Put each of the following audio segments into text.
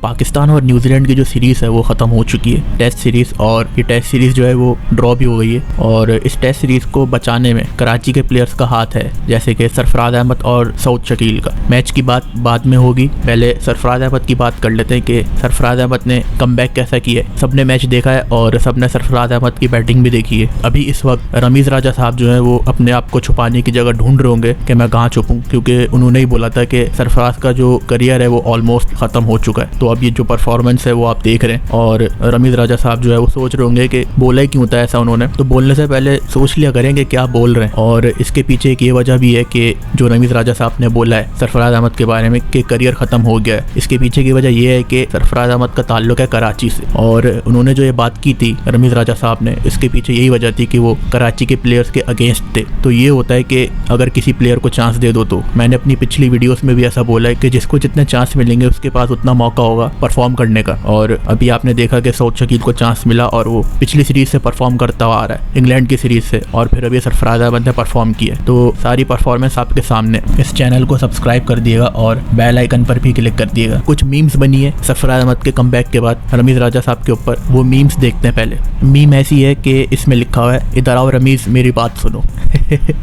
पाकिस्तान और न्यूजीलैंड की जो सीरीज़ है वो ख़त्म हो चुकी है, टेस्ट सीरीज़। और ये टेस्ट सीरीज़ जो है वो ड्रॉ भी हो गई है। और इस टेस्ट सीरीज़ को बचाने में कराची के प्लेयर्स का हाथ है, जैसे कि सरफराज अहमद और सऊद शकील का। मैच की बात बाद में होगी, पहले सरफराज अहमद की बात कर लेते हैं कि सरफराज अहमद ने कमबैक कैसा किया है। सबने मैच देखा है और सबने सरफराज अहमद की बैटिंग भी देखी है। अभी इस वक्त रमीज़ राजा साहब जो है वो अपने आप को छुपाने की जगह ढूंढ रहे होंगे कि मैं कहाँ छुपूं, क्योंकि उन्होंने ही बोला था कि सरफराज का जो करियर है वो ऑलमोस्ट ख़त्म हो चुका है। तो अब ये जो परफॉर्मेंस है वो आप देख रहे हैं और रमीज़ राजा साहब जो है वो सोच रहे होंगे कि बोला ही क्यों था ऐसा उन्होंने। तो बोलने से पहले सोच लिया करेंगे क्या बोल रहे हैं। और इसके पीछे एक ये वजह भी है कि जो रमीज़ राजा साहब ने बोला है सरफराज अहमद के बारे में कि करियर ख़त्म हो गया है, इसके पीछे की वजह यह है कि सरफराज अहमद का ताल्लुक है कराची से। और उन्होंने जो ये बात की थी रमीज़ राजा साहब ने, इसके पीछे यही वजह थी कि वो कराची के प्लेयर्स के अगेंस्ट थे। तो ये होता है कि अगर किसी प्लेयर को चांस दे दो, तो मैंने अपनी पिछली वीडियोस में भी ऐसा बोला है कि जिसको जितने चांस मिलेंगे उसके पास उतना मौका होगा परफॉर्म करने का। और अभी आपने देखा कि सऊद शकील को चांस मिला और वो पिछली सीरीज से परफॉर्म करता हुआ आ रहा है, इंग्लैंड की सीरीज से, और फिर अभी सरफराज अहमद ने परफॉर्म किया। तो सारी परफॉर्मेंस आपके सामने। इस चैनल को सब्सक्राइब कर दिएगा और बेल आइकन पर भी क्लिक कर दिएगा। कुछ मीम्स बनी है सरफराज अहमद के कमबैक के बाद रमीज़ राजा साहब के ऊपर, वो मीम्स देखते हैं पहले। मीम ऐसी है कि इसमें लिखा हुआ है, इधर आओ रमीज़ मेरी बात सुनो।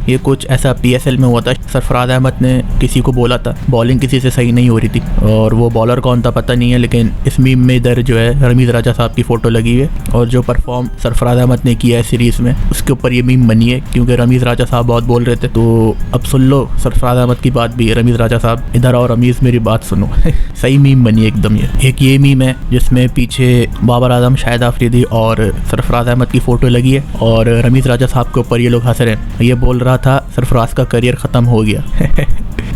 ये कुछ ऐसा PSL में हुआ था, सरफराज अहमद ने किसी को बोला था, बॉलिंग किसी से सही नहीं हो रही थी और वो बॉलर कौन था पता नहीं है, लेकिन इस मीम में इधर जो है रमीज़ राजा साहब की फ़ोटो लगी है और जो परफॉर्म सरफराज अहमद ने किया है सीरीज़ में उसके ऊपर ये मीम बनी है, क्योंकि रमीज़ राजा साहब बहुत बोल रहे थे। तो अब सुन लो सरफराज अहमद की बात भी, रमीज़ राजा साहब इधर आओ रमीज़ मेरी बात सुनो। सही मीम बनी है एकदम। ये एक ये मीम है जिसमें पीछे बाबर आजम, शाहिद आफरीदी और सरफराज अहमद की फ़ोटो लगी है और रमीज़ राजा साहब के ऊपर ये लोग हंस रहे हैं। ये बोल रहा था सरफराज का करियर ख़त्म हो गया।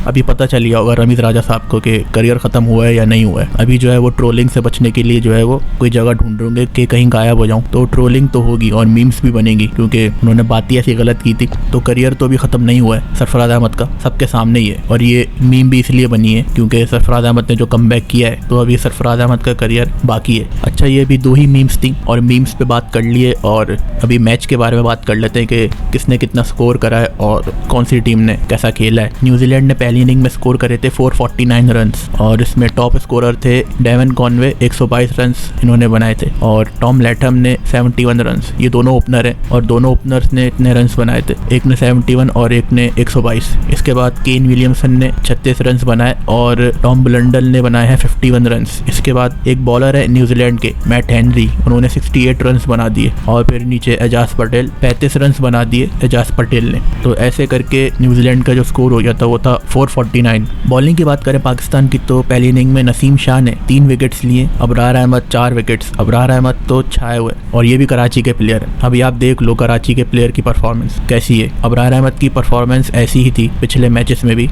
अभी पता चल गया होगा रमीज़ राजा साहब को कि करियर ख़त्म हुआ है या नहीं हुआ है। अभी जो है वो ट्रोलिंग से बचने के लिए जो है वो कोई जगह ढूंढ होंगे कि कहीं गायब हो जाऊं। तो ट्रोलिंग तो होगी और मीम्स भी बनेंगी, क्योंकि उन्होंने बात ही ऐसी गलत की थी। तो करियर तो अभी ख़त्म नहीं हुआ है सरफराज अहमद का, सबके सामने ही है। और ये मीम भी इसलिए बनी है क्योंकि सरफराज अहमद ने जो कमबैक किया है, तो अभी सरफराज अहमद का करियर बाकी है। अच्छा, ये भी 2 ही मीम्स थी और मीम्स पे बात कर लिए, और अभी मैच के बारे में बात कर लेते हैं कि किसने कितना स्कोर करा है और कौन सी टीम ने कैसा खेला है। न्यूजीलैंड ने पहली इनिंग में स्कोर करे थे 449 रन्स और इसमें टॉप स्कोरर थे डेवन कॉनवे, 122 रन्स इन्होंने बनाए थे, और टॉम लैथम ने 71 रन्स। ये दोनों ओपनर हैं और दोनों ओपनर्स ने इतने रन्स बनाए थे, एक ने 71 और एक ने 122। इसके बाद केन विलियमसन ने 36 रन्स बनाए और टॉम ब्लंडल ने बनाए हैं 51 रन्स। इसके बाद एक बॉलर है न्यूजीलैंड के मैट हेनरी, उन्होंने 68 रन्स बना दिए, और फिर नीचे एजाज पटेल 35 रन्स बना दिए एजाज पटेल ने। तो ऐसे करके न्यूजीलैंड का जो स्कोर हो गया था वो था 449। बॉलिंग की बात करें पाकिस्तान की, तो पहली इनिंग में नसीम शाह ने 3 विकेट्स लिए, अबरार अहमद 4 विकेट्स। अबरार अहमद तो छाए हुए और ये भी कराची के प्लेयर हैं। अभी आप देख लो कराची के प्लेयर की परफॉर्मेंस कैसी है। अबरार अहमद की परफॉर्मेंस ऐसी ही थी पिछले मैचेस में भी।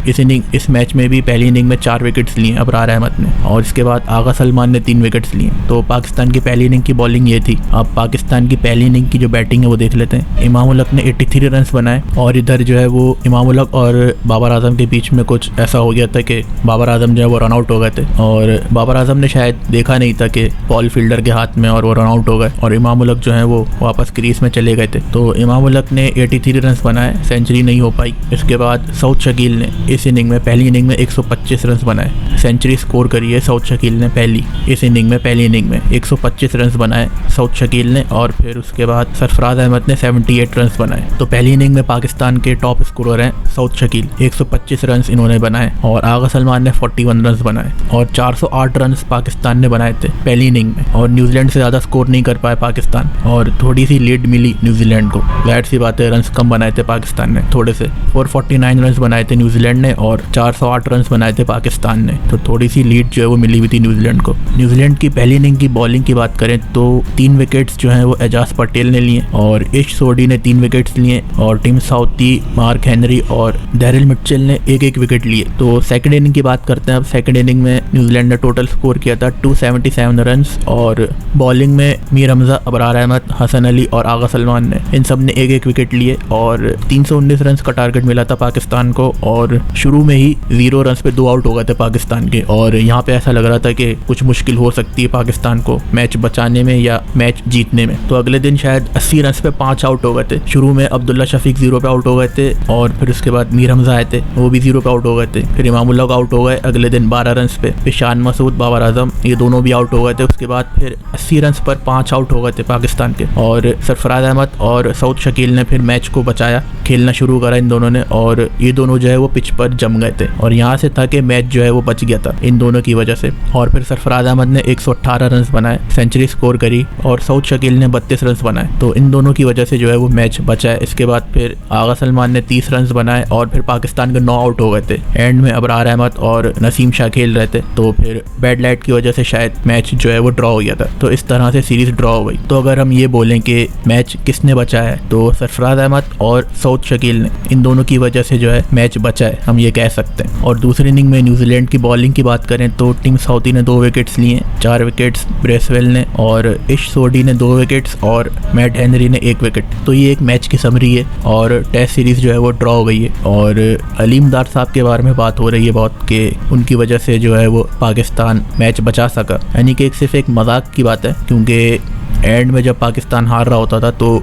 इस मैच में भी पहली इनिंग में 4 विकेट्स लिए अबरार अहमद ने, और इसके बाद आगा सलमान ने 3 विकेट्स लिए। तो पाकिस्तान की पहली इनिंग की बॉलिंग ये थी। अब पाकिस्तान की पहली इनिंग की जो बैटिंग है वो देख लेते हैं। इमाम उल हक ने 83 रन्स बनाए, और इधर जो है वो इमाम उल हक और बाबर आजम के बीच में कुछ ऐसा हो गया था कि बाबर आजम जो है वो रन आउट हो गए थे, और बाबर आजम ने शायद देखा नहीं था कि बॉल फील्डर के हाथ में, और वो रन आउट हो गए और इमाम उल हक जो है वो वापस क्रीज में चले गए थे। तो इमाम उल हक ने 83 रन्स बनाए, सेंचुरी नहीं हो पाई। इसके बाद सऊद शकील ने इस इनिंग में पहली इनिंग में 125 रन्स बनाए, सेंचुरी स्कोर करी है सऊद शकील ने पहली इनिंग में 125 रन्स बनाए सऊद शकील ने। और फिर उसके बाद सरफराज अहमद ने 78 रन्स बनाए। तो पहली इनिंग में पाकिस्तान के टॉप स्कोरर हैं सऊद शकील, 125 रन्स इन्होंने बनाए, और आगा सलमान ने 41 रन्स बनाए, और 408 रन्स पाकिस्तान ने बनाए थे पहली इनिंग में। और न्यूजीलैंड से ज़्यादा स्कोर नहीं कर पाए पाकिस्तान, और थोड़ी सी लीड मिली न्यूजीलैंड को। जाहिर सी बात है, रन्स कम बनाए थे पाकिस्तान ने थोड़े से। 449 रन्स बनाए थे न्यूजीलैंड ने और 408 रन्स बनाए थे पाकिस्तान ने। तो थोड़ी सी लीड जो है वो मिली हुई थी न्यूजीलैंड को। न्यूजीलैंड की पहली इनिंग की बॉलिंग की बात करें तो 3 विकेट्स जो हैं वो एजाज पटेल ने लिए, और इश सोडी ने 3 विकेट्स लिए, और टिम साउथी, मार्क हेनरी और डैरिल मिटचेल ने 1-1 विकेट लिए। तो सेकंड इनिंग की बात करते हैं। अब सेकंड इनिंग में न्यूजीलैंड ने टोटल स्कोर किया था 277 रन्स, और बॉलिंग में मीर हमजा, अबरार अहमद, हसन अली और आगा सलमान ने इन सब ने 1-1 विकेट लिए, और 319 रन्स का टारगेट मिला था पाकिस्तान को। और शुरू में ही 0 रन्स पे 2 आउट हो गए थे पाकिस्तान के, और यहाँ पे ऐसा लग रहा था कि कुछ मुश्किल हो सकती है पाकिस्तान को मैच बचाने में या मैच जीतने में। तो अगले दिन शायद 80 रन्स पे 5 आउट हो गए थे। शुरू में अब्दुल्ला शफीक 0 पे आउट हो गए थे, और फिर उसके बाद मीर हमजा आए थे, वो भी 0 पे पे आउट हो गए थे, फिर इमामुल्लाह को आउट हो गए अगले दिन 12 रन पे, फिर शान मसूद, बाबर आजम ये दोनों भी आउट हो गए थे। उसके बाद फिर 80 रन पर 5 आउट हो गए थे पाकिस्तान के, और सरफराज अहमद और सऊद शकील ने फिर मैच को बचाया, खेलना शुरू करा इन दोनों ने, और ये दोनों जो है वो पिच पर जम गए थे, और यहाँ से था कि मैच जो है वो बच गया था इन दोनों की वजह से। और फिर सरफराज अहमद ने 118 रन बनाए, सेंचुरी स्कोर करी, और सऊद शकील ने 32 रन बनाए, तो इन दोनों की वजह से जो है वो मैच बचा है। इसके बाद फिर आगा सलमान ने 30 रन बनाए, और फिर पाकिस्तान के 9 आउट हो गए थे। एंड में अबरार अहमद और नसीम शाह खेल रहे थे, तो फिर बैड लाइट की वजह से शायद मैच जो है वो ड्रॉ हो गया था, तो इस तरह से सीरीज ड्रॉ हो गई। तो अगर हम ये बोलें कि मैच किसने बचा है, तो सरफराज अहमद और सऊद शकील ने, इन दोनों की वजह से जो है मैच बचा है, हम ये कह सकते हैं। और दूसरी इनिंग में न्यूजीलैंड की बॉलिंग की बात करें तो टीम साउथी ने 2 विकेट्स लिए, 4 विकेट्स ब्रेसवेल ने, और इश सोडी ने 2 विकेट्स, और मैट हेनरी ने 1 विकेट। तो ये एक मैच की समरी है, और टेस्ट सीरीज जो है वो ड्रॉ हो गई है। और अलीम दार साहब के बारे में बात हो रही है बहुत, कि उनकी वजह से जो है वो पाकिस्तान मैच बचा सका, यानी कि सिर्फ एक मजाक की बात है, क्योंकि एंड में जब पाकिस्तान हार रहा होता था तो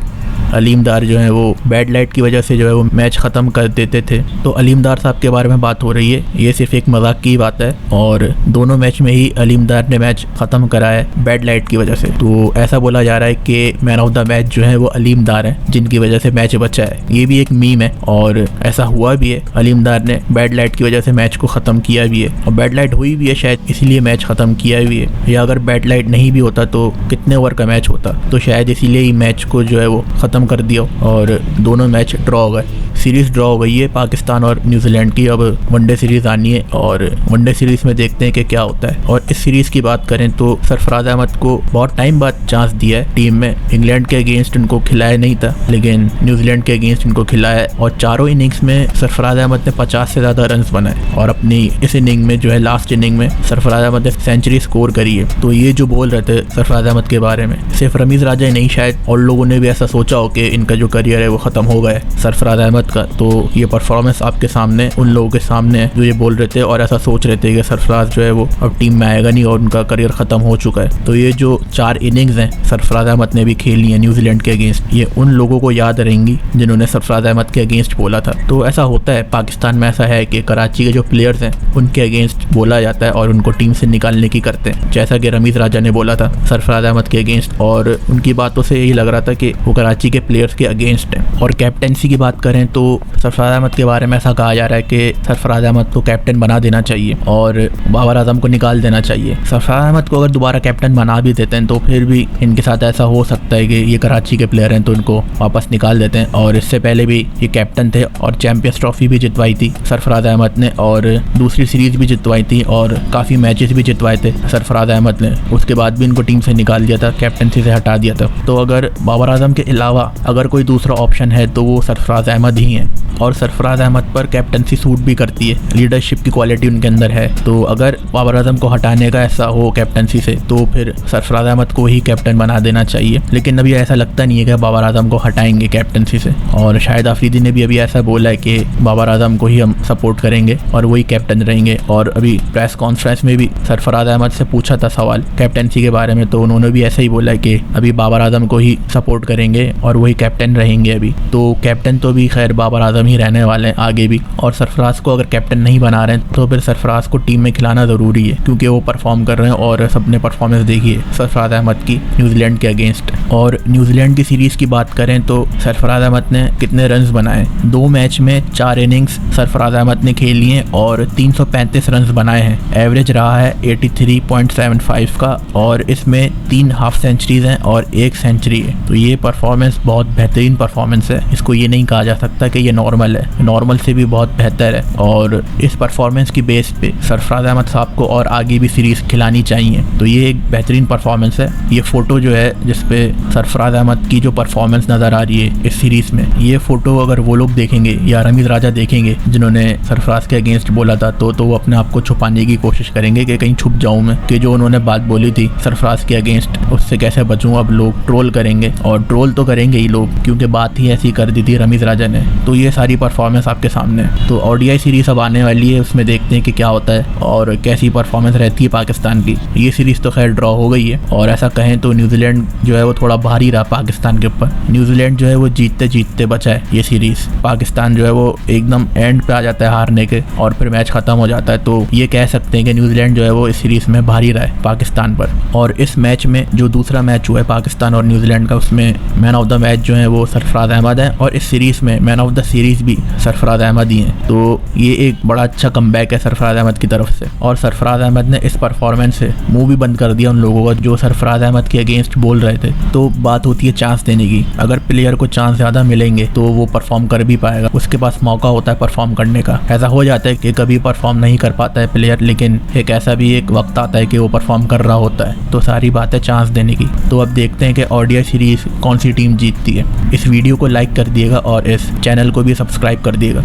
अलीम दार जो है वो बैड लाइट की वजह से जो है वो मैच ख़त्म कर देते थे। तो अलीम दार साहब के बारे में बात हो रही है, ये सिर्फ एक मजाक की बात है, और दोनों मैच में ही अलीम दार ने मैच ख़त्म करा है बैड लाइट की वजह से। तो ऐसा बोला जा रहा है कि मैन ऑफ द मैच जो है वो अलीम दार है, जिनकी वजह से मैच बचा है। ये भी एक मीम है, और ऐसा हुआ भी है, अलीम दार ने बैड लाइट की वजह से मैच को ख़त्म किया भी है, और बैड लाइट हुई भी है शायद, इसीलिए मैच ख़त्म किया भी है। या अगर बैड लाइट नहीं भी होता तो कितने ओवर का मैच होता, तो शायद इसीलिए ही मैच को जो है वो ख़त्म कर दिया, और दोनों मैच ड्रॉ हो गए। सीरीज़ ड्रॉ हो गई है पाकिस्तान और न्यूजीलैंड की। अब वनडे सीरीज़ आनी है, और वनडे सीरीज़ में देखते हैं कि क्या होता है। और इस सीरीज़ की बात करें तो सरफराज अहमद को बहुत टाइम बाद चांस दिया है टीम में। इंग्लैंड के अगेंस्ट इनको खिलाया नहीं था, लेकिन न्यूजीलैंड के अगेंस्ट इनको खिलाया है, और चारों इनिंग्स में सरफराज अहमद ने 50 से ज़्यादा रन बनाए, और अपनी इस इनिंग में जो है लास्ट इनिंग में सरफराज अहमद ने सेंचुरी स्कोर करी है। तो ये जो बोल रहे थे सरफराज अहमद के बारे में, सिर्फ रमीज़ राजा ही नहीं, शायद और लोगों ने भी ऐसा सोचा हो कि इनका जो करियर है वो ख़त्म हो गया है सरफराज अहमद का। तो ये परफॉर्मेंस आपके सामने, उन लोगों के सामने है जो ये बोल रहे थे और ऐसा सोच रहे थे कि सरफराज जो है वो अब टीम में आएगा नहीं और उनका करियर ख़त्म हो चुका है। तो ये जो 4 इनिंग्स हैं सरफराज अहमद ने भी खेली है न्यूजीलैंड के अगेंस्ट, ये उन लोगों को याद रहेंगी जिन्होंने सरफराज अहमद के अगेंस्ट बोला था। तो ऐसा होता है पाकिस्तान में, ऐसा है कि कराची के जो प्लेयर्स हैं उनके अगेंस्ट बोला जाता है और उनको टीम से निकालने की करते हैं, जैसा कि रमीज़ राजा ने बोला था सरफराज अहमद के अगेंस्ट, और उनकी बातों से यही लग रहा था कि वो कराची के प्लेयर्स के अगेंस्ट हैं। और कैप्टेंसी की बात करें तो सरफराज अहमद के बारे में ऐसा कहा जा रहा है कि सरफराज अहमद को कैप्टन बना देना चाहिए और बाबर आजम को निकाल देना चाहिए। सरफराज अहमद को अगर दोबारा कैप्टन बना भी देते हैं तो फिर भी इनके साथ ऐसा हो सकता है कि ये कराची के प्लेयर हैं तो इनको वापस निकाल देते हैं। और इससे पहले भी ये कैप्टन थे और चैंपियंस ट्रॉफी भी जितवाई थी सरफराज अहमद ने, और दूसरी सीरीज भी जितवाई थी, और काफ़ी मैचेस भी जितवाए थे सरफराज अहमद ने। उसके बाद भी इनको टीम से निकाल दिया था, कैप्टनसी से हटा दिया था। तो अगर बाबर आजम के अलावा अगर कोई दूसरा ऑप्शन है तो वो सरफराज अहमद ही है, और सरफराज अहमद पर कैप्टनसी सूट भी करती है, लीडरशिप की क्वालिटी उनके अंदर है। तो अगर बाबर आजम को हटाने का ऐसा हो कैप्टनसी से तो फिर सरफराज अहमद को ही कैप्टन बना देना चाहिए। लेकिन अभी ऐसा लगता नहीं है कि बाबर आजम को हटाएंगे कैप्टनसी से, और शाहिद अफरीदी ने भी अभी ऐसा बोला है कि बाबर आजम को ही हम सपोर्ट करेंगे और वही कैप्टन रहेंगे। और अभी प्रेस कॉन्फ्रेंस में भी सरफराज अहमद से पूछा था सवाल कैप्टनसी के बारे में, तो उन्होंने भी ऐसा ही बोला है कि अभी बाबर आजम को ही सपोर्ट करेंगे और वही कैप्टन रहेंगे अभी। तो कैप्टन तो भी खैर बाबर आजम ही रहने वाले हैं आगे भी, और सरफराज को अगर कैप्टन नहीं बना रहे हैं तो फिर सरफराज को टीम में खिलाना ज़रूरी है क्योंकि वो परफॉर्म कर रहे हैं, और सबने परफॉर्मेंस देखी है सरफराज अहमद की न्यूजीलैंड के अगेंस्ट। और न्यूजीलैंड की सीरीज़ की बात करें तो सरफराज अहमद ने कितने रन्स बनाए, 2 मैच में 4 इनिंग्स सरफराज अहमद ने खेली हैं और 335 रन्स बनाए हैं। एवरेज रहा है 83.75 का, और इसमें 3 हाफ सेंचुरीज हैं और 1 सेंचुरी है। तो ये परफॉर्मेंस बहुत बेहतरीन परफॉर्मेंस है, इसको ये नहीं कहा जा सकता कि ये नॉर्मल है, नॉर्मल से भी बहुत बेहतर है। और इस परफॉर्मेंस की बेस पे सरफराज अहमद साहब को और आगे भी सीरीज़ खिलानी चाहिए। तो ये एक बेहतरीन परफॉर्मेंस है। ये फ़ोटो जो है जिसपे सरफराज अहमद की जो परफॉर्मेंस नज़र आ रही है इस सीरीज़ में, ये फ़ोटो अगर वो लोग देखेंगे या रमीज़ राजा देखेंगे जिन्होंने सरफराज के अगेंस्ट बोला था तो वो अपने आप को छुपाने की कोशिश करेंगे कि कहीं छुप जाऊँ मैं, कि जो उन्होंने बात बोली थी सरफराज के अगेंस्ट उससे कैसे बचूँ। अब लोग ट्रोल करेंगे, और ट्रोल तो करेंगे ही लोग क्योंकि बात ही ऐसी कर दी थी रमीज़ राजा ने हैं। तो ये सारी परफॉर्मेंस आपके सामने है। तो ODI सीरीज़ अब आने वाली है, उसमें देखते हैं कि क्या होता है और कैसी परफॉर्मेंस रहती है पाकिस्तान की। ये सीरीज़ तो खैर ड्रॉ हो गई है और ऐसा कहें तो न्यूजीलैंड जो है वो थोड़ा भारी रहा पाकिस्तान के ऊपर। न्यूजीलैंड जो है वो जीतते जीतते बचा है ये सीरीज़। पाकिस्तान जो है वो एकदम एंड पे आ जाता है हारने के और फिर मैच ख़त्म हो जाता है। तो ये कह सकते हैं कि न्यूजीलैंड जो है वो इस सीरीज़ में भारी रहा है पाकिस्तान पर। और इस मैच में जो दूसरा मैच हुआ है पाकिस्तान और न्यूजीलैंड का, उसमें मैन ऑफ द मैच जो है वो सरफराज अहमद है और इस सीरीज़ में मैन ऑफ द सीरीज़ भी सरफराज अहमद ही हैं। तो ये एक बड़ा अच्छा कमबैक है सरफराज अहमद की तरफ से। और सरफराज अहमद ने इस परफॉर्मेंस से मुंह भी बंद कर दिया उन लोगों का जो सरफराज अहमद के अगेंस्ट बोल रहे थे। तो बात होती है चांस देने की। अगर प्लेयर को चांस ज़्यादा मिलेंगे तो वो परफॉर्म कर भी पाएगा, उसके पास मौका होता है परफॉर्म करने का। ऐसा हो जाता है कि कभी परफॉर्म नहीं कर पाता है प्लेयर, लेकिन एक ऐसा भी एक वक्त आता है कि वो परफॉर्म कर रहा होता है। तो सारी बात है चांस देने की। तो अब देखते हैं कि ODI सीरीज़ कौन सी टीम जीतती है। इस वीडियो को लाइक कर दिएगा और इस चैनल को भी सब्सक्राइब कर दिएगा।